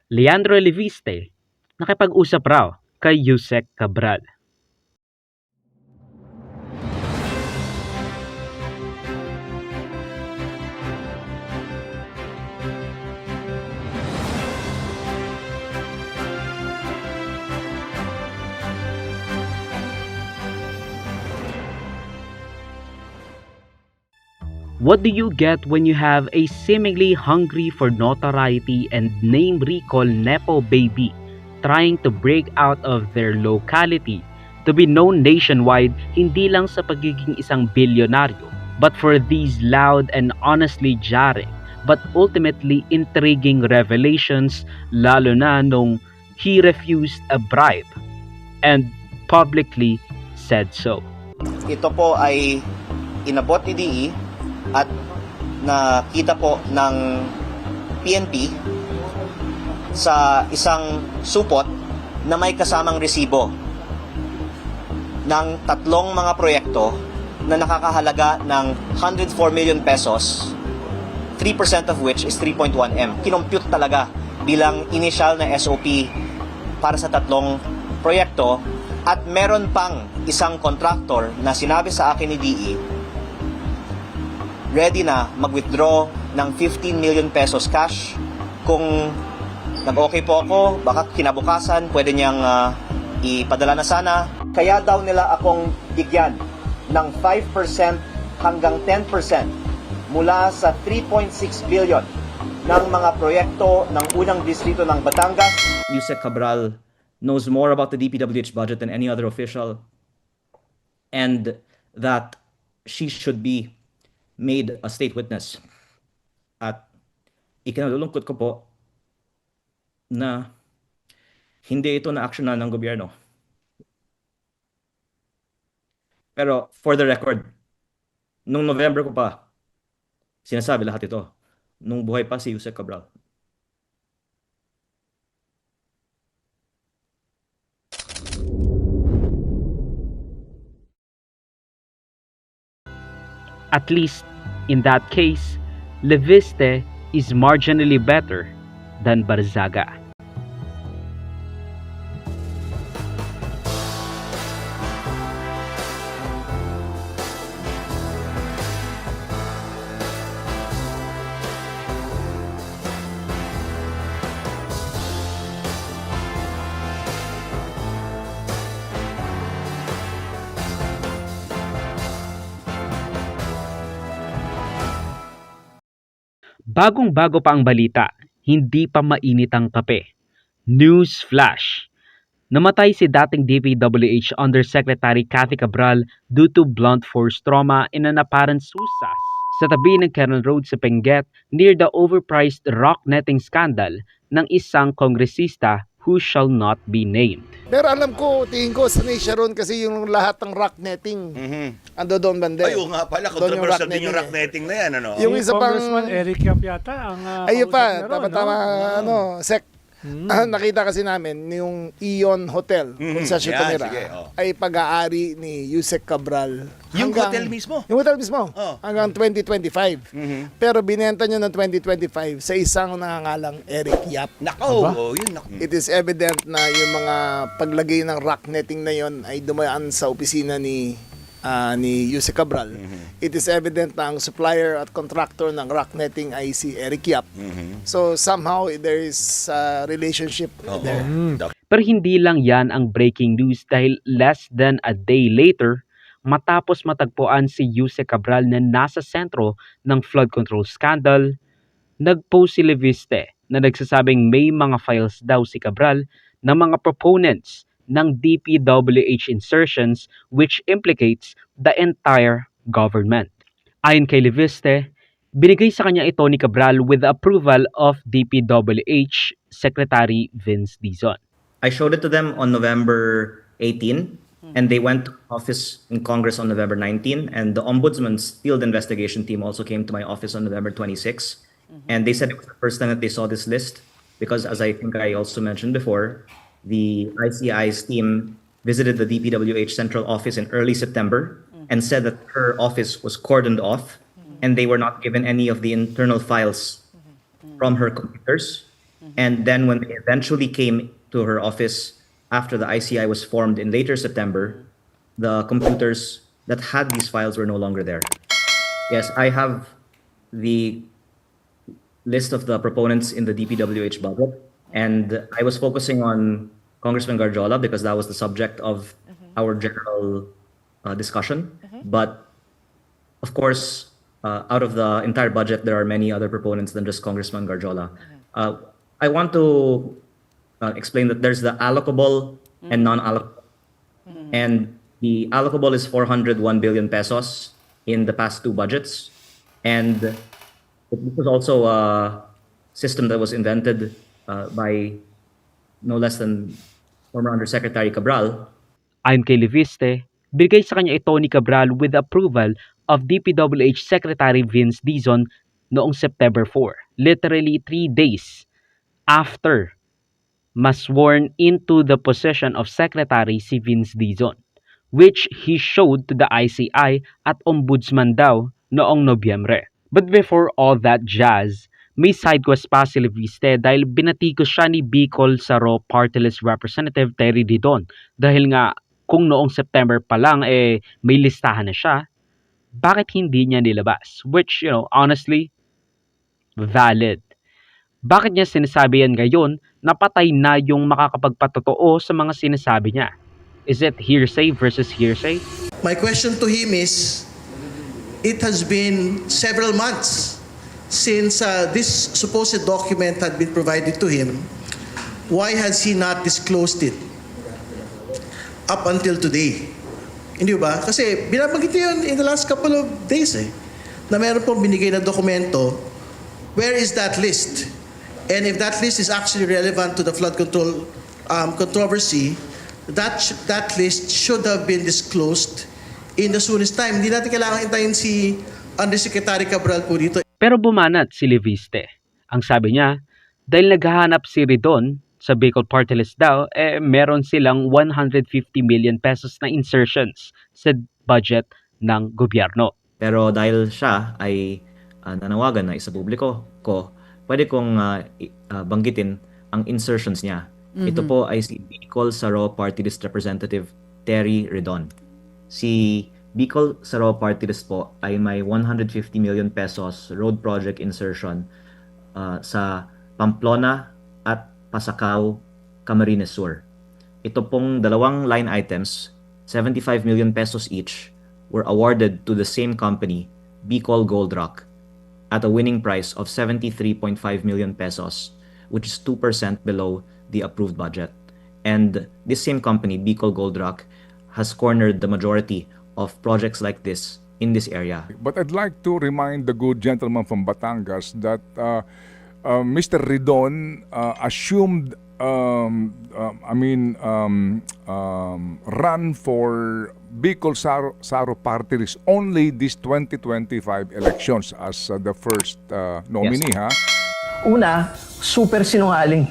Leandro Leviste, nakipag-usap raw kay Yusek Cabral. What do you get when you have a seemingly hungry for notoriety and name recall Nepo baby trying to break out of their locality to be known nationwide hindi lang sa pagiging isang bilyonaryo but for these loud and honestly jarring but ultimately intriguing revelations lalo na nung he refused a bribe and publicly said so. Ito po ay inabot ni DE at nakita po ng PNP sa isang supot na may kasamang resibo ng tatlong mga proyekto na nakakahalaga ng 104 million pesos, 3% of which is 3.1M. Kinompute talaga bilang initial na SOP para sa tatlong proyekto at meron pang isang contractor na sinabi sa akin ni DE ready na mag-withdraw ng 15 million pesos cash. Kung nag-okay po ako, baka kinabukasan, pwede niyang ipadala na sana. Kaya daw nila akong bigyan ng 5% hanggang 10% mula sa 3.6 billion ng mga proyekto ng unang distrito ng Batangas. Yusek Cabral knows more about the DPWH budget than any other official, and that she should be made a state witness. At ikinalulungkot ko po na hindi ito na-actionan ng gobyerno. Pero for the record, nung November ko pa sinasabi lahat ito, nung buhay pa si Yusek Cabral. At least, in that case, Leviste is marginally better than Barzaga. Bagong-bago pa ang balita, hindi pa mainit ang kape. News flash. Namatay si dating DPWH Undersecretary Cathy Cabral due to blunt force trauma in an apparent suicide sa tabi ng Kernel Road sa Benguet near the overpriced rock netting scandal ng isang kongresista who shall not be named. Pero alam ko, tingin ko, sanay siya ron kasi yung lahat ng rock netting, ando doon bande. Ay, nga pala, controversial din yung rock netting na yan, ano? Yung isa pang... Congressman Eric Yap yata ang ayun pa, kausap niya ron, tama, no? Sec. Nakita kasi namin yung Ion Hotel kung saan siya tumira ay pag-aari ni Yusek Cabral. Yung hotel mismo? Yung hotel mismo. Oh. Hanggang 2025. Pero binenta niya ng 2025 sa isang nangangalang Eric Yap. Nako, yun. It is evident na yung mga paglagay ng rock netting na yon ay dumaan sa opisina ni Yusek Cabral. It is evident na ang supplier at contractor ng rock netting ay si Eric Yap. So somehow there is a relationship there. Pero hindi lang yan ang breaking news dahil less than a day later, matapos matagpuan si Yusek Cabral na nasa sentro ng flood control scandal, nag-post si Leviste na nagsasabing may mga files daw si Cabral na mga proponents ng DPWH insertions which implicates the entire government. Ayon kay Leviste, binigay sa kanya ito ni Cabral with the approval of DPWH Secretary Vince Dizon. I showed it to them on November 18, and they went to office in Congress on November 19, and the Ombudsman's field investigation team also came to my office on November 26, and they said it was the first time that they saw this list, because as I think I also mentioned before, the ICI's team visited the DPWH central office in early September and said that her office was cordoned off and they were not given any of the internal files from her computers. And then when they eventually came to her office after the ICI was formed in later September, the computers that had these files were no longer there. Yes, I have the list of the proponents in the DPWH budget, and I was focusing on Congressman Garjola because that was the subject of our general discussion. But of course, out of the entire budget, there are many other proponents than just Congressman Garjola. I want to explain that there's the allocable and non-allocable. And the allocable is 401 billion pesos in the past two budgets. And this was also a system that was invented by no less than former Undersecretary Cabral. Ayon kay Leviste, bigay sa kanya ito ni Cabral with approval of DPWH Secretary Vince Dizon noong September 4, literally 3 days after sworn into the position of Secretary si Vince Dizon, which he showed to the ICI at Ombudsman daw noong Nobyembre. But before all that jazz, may side quest pa si Leviste dahil binatikos siya ni Bicol Saro Party List Representative Terry Didon dahil nga kung noong September pa lang may listahan na siya, bakit hindi niya nilabas? Which, honestly, valid. Bakit niya sinasabi yan ngayon na patay na yung makakapagpatotoo sa mga sinasabi niya? Is it hearsay versus hearsay? My question to him is, it has been several months since this supposed document had been provided to him. Why has he not disclosed it up until today? Hindi ba? Kasi binabanggit niya yun in the last couple of days na meron pong binigay na dokumento. Where is that list? And if that list is actually relevant to the flood control controversy, that list should have been disclosed in the soonest time. Hindi natin kailangan hintayin si Undersecretary Cabral po dito. Pero bumanat si Leviste. Ang sabi niya, dahil naghahanap si Ridon sa Bicol Party List daw, meron silang 150 million pesos na insertions sa budget ng gobyerno. Pero dahil siya ay nanawagan na isa publiko ko, pwede kong banggitin ang insertions niya. Ito po ay si Bicol Saro Party List Representative Terry Ridon. Si Bicol Saro Party List po ay may 150 million pesos road project insertion sa Pamplona at Pasacao, Camarines Sur. Ito pong dalawang line items, 75 million pesos each, were awarded to the same company, Bicol Gold Rock, at a winning price of 73.5 million pesos, which is 2% below the approved budget. And this same company, Bicol Gold Rock, has cornered the majority of projects like this in this area. But I'd like to remind the good gentleman from Batangas that Mr. Ridon assumed run for Bicol Saro Party List only this 2025 elections as the first nominee. Yes. Una, super sinungaling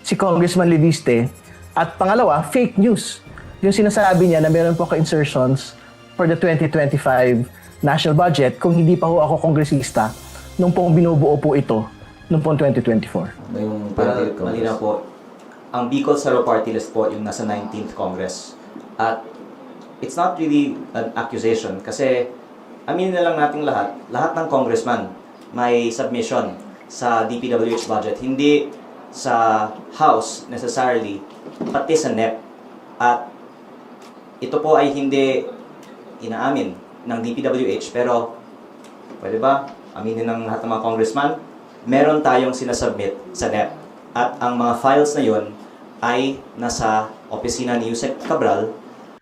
si Congressman Leviste. At pangalawa, fake news. Yung sinasabi niya na meron po ka-insertions for the 2025 national budget kung hindi pa ho ako kongresista nung pong binubuo po ito nung pong 2024. Yung malinaw po, ang Bicol Saro Party List po yung nasa 19th Congress. At it's not really an accusation kasi aminin na lang nating lahat ng congressman may submission sa DPWH budget, hindi sa House necessarily, pati sa NEP. At ito po ay hindi inaamin ng DPWH, pero pwede ba aminin ng lahat ng mga congressman, meron tayong sinasubmit sa NEP. At ang mga files na yun ay nasa opisina ni Yusek Cabral.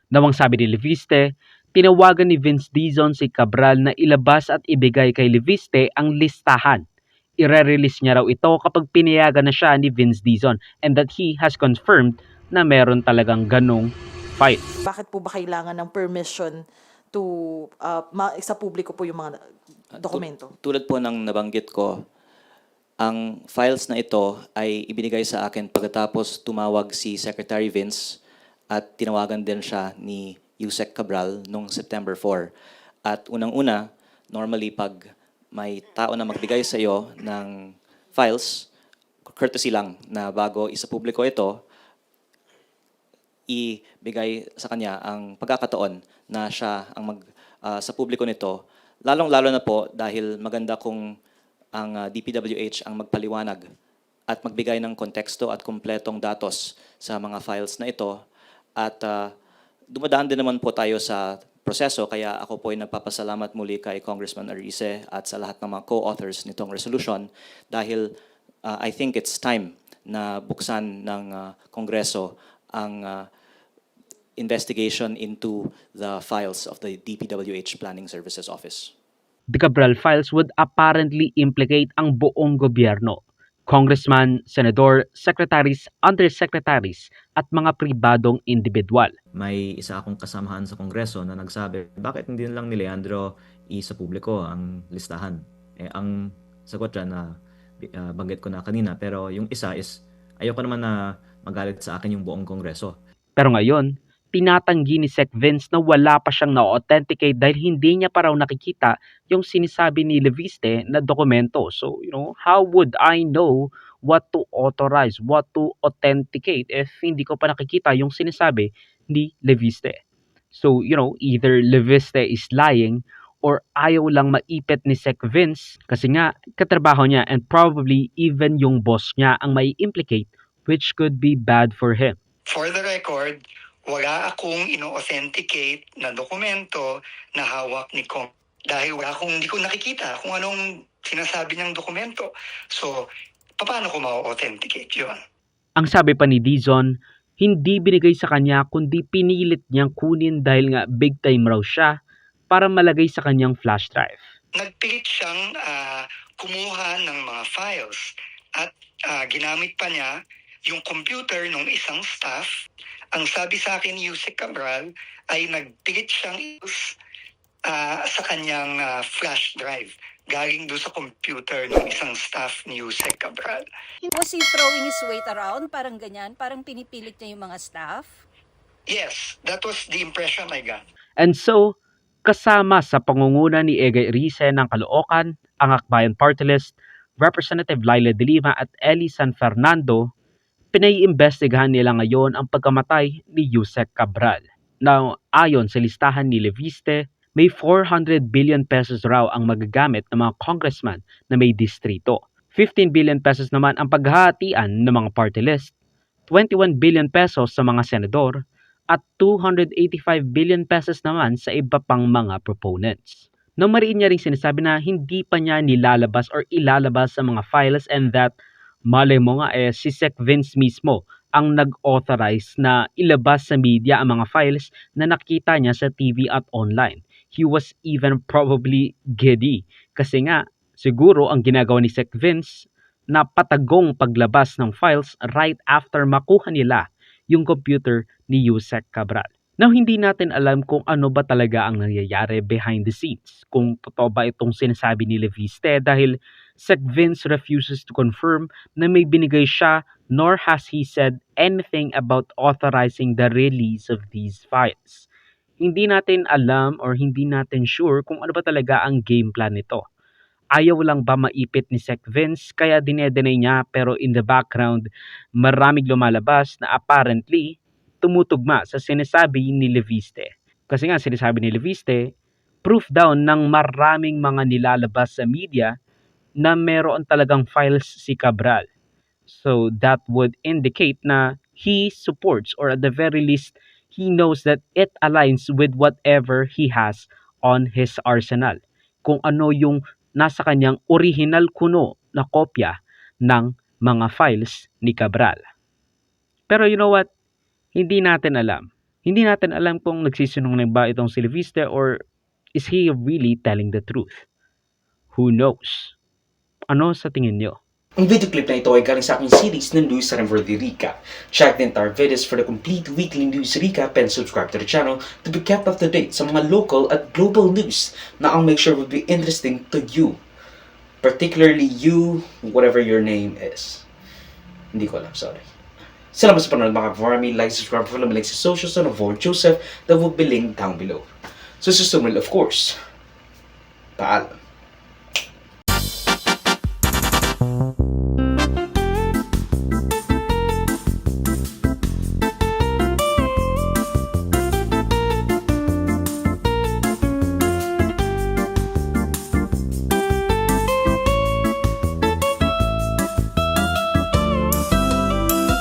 Nawang sabi ni Leviste, tinawagan ni Vince Dizon si Cabral na ilabas at ibigay kay Leviste ang listahan. Ire-release niya raw ito kapag pinayagan na siya ni Vince Dizon and that he has confirmed na meron talagang ganong file. Bakit po ba kailangan ng permission to sa publiko po yung mga dokumento? Tulad po ng nabanggit ko, ang files na ito ay ibinigay sa akin pagkatapos tumawag si Secretary Vince at tinawagan din siya ni Yusek Cabral noong September 4. At unang-una, normally pag may tao na magbigay sa iyo ng files, courtesy lang na bago isa publiko ito, ibigay sa kanya ang pagkakataon na siya ang sa publiko nito, lalong-lalo na po dahil maganda kung ang DPWH ang magpaliwanag at magbigay ng konteksto at kumpletong datos sa mga files na ito. At dumadaan din naman po tayo sa proseso, kaya ako po ay nagpapasalamat muli kay Congressman Arce at sa lahat ng mga co-authors nitong resolution dahil I think it's time na buksan ng Kongreso ang investigation into the files of the DPWH Planning Services Office. The Cabral files would apparently implicate ang buong gobyerno, congressman, senador, secretaries, undersecretaries, at mga pribadong individual. May isa akong kasamahan sa Kongreso na nagsabi, bakit hindi lang ni Leandro sa publiko ang listahan? Ang sagot dyan na banggit ko na kanina, pero yung isa is, ayoko naman na magalit sa akin yung buong Kongreso. Pero ngayon, tinatanggi ni Sec Vince na wala pa siyang na-authenticate dahil hindi niya pa raw nakikita yung sinasabi ni Leviste na dokumento. So, how would I know what to authorize, what to authenticate if hindi ko pa nakikita yung sinasabi ni Leviste? So, either Leviste is lying or ayaw lang maipit ni Sec Vince kasi nga katrabaho niya and probably even yung boss niya ang may implicate, which could be bad for him. For the record, wala akong ino-authenticate na dokumento na hawak ni Kong. Dahil hindi ko nakikita kung anong sinasabi niyang dokumento. So, paano ko ma-authenticate yun? Ang sabi pa ni Dizon, hindi binigay sa kanya kundi pinilit niyang kunin dahil nga big time raw siya para malagay sa kanyang flash drive. Nagpilit siyang kumuha ng mga files at ginamit pa niya yung computer ng isang staff. Ang sabi sa akin ni Yusek Cabral ay nagpilit siyang sa kanyang flash drive galing doon sa computer ng isang staff ni Yusek Cabral. Was he throwing his weight around? Parang ganyan? Parang pinipilit niya yung mga staff? Yes, that was the impression I got. And so, kasama sa pangunguna ni Egay Rice ng Caloocan, ang Akbayan Party List, Representative Laila de Lima at Eli San Fernando, pinaiimbestigahan nila ngayon ang pagkamatay ni Yusek Cabral. Now, ayon sa listahan ni Leviste, may 400 billion pesos raw ang magagamit ng mga congressman na may distrito. 15 billion pesos naman ang paghahatian ng mga party list, 21 billion pesos sa mga senador, at 285 billion pesos naman sa iba pang mga proponents. No, mariin niya rin sinasabi na hindi pa niya nilalabas or ilalabas sa mga files and that malay mo nga si Sec Vince mismo ang nag-authorize na ilabas sa media ang mga files na nakita niya sa TV at online. He was even probably giddy kasi nga siguro ang ginagawa ni Sec Vince na patagong paglabas ng files right after makuha nila yung computer ni Yusek Cabral. Now, hindi natin alam kung ano ba talaga ang nangyayari behind the scenes. Kung totoo ba itong sinasabi ni Leviste dahil Sec Vince refuses to confirm na may binigay siya nor has he said anything about authorizing the release of these files. Hindi natin alam or hindi natin sure kung ano ba talaga ang game plan nito. Ayaw lang ba maipit ni Sec Vince kaya dinedenay niya pero in the background maraming lumalabas na apparently tumutugma sa sinasabi ni Leviste. Kasi nga sinasabi ni Leviste, proof daw ng maraming mga nilalabas sa media na meron talagang files si Cabral. So that would indicate na he supports or at the very least, he knows that it aligns with whatever he has on his arsenal. Kung ano yung nasa kanyang original kuno na kopya ng mga files ni Cabral. Pero you know what? Hindi natin alam. Hindi natin alam kung nagsisinungaling ba itong si Leviste or is he really telling the truth? Who knows? Ano sa tingin nyo? Ang video clip na ito ay galing sa aking series ng News sa Verdirika. Check the entire videos for the complete weekly news recap and subscribe to the channel to be kept up to date sa mga local at global news na I'll make sure will be interesting to you. Particularly you, whatever your name is. Hindi ko alam, sorry. Salamat sa panonood mga Varmi. Like, subscribe, follow me like sa socials and avoid Joseph that will be linked down below. So, susunod of course. Paalam.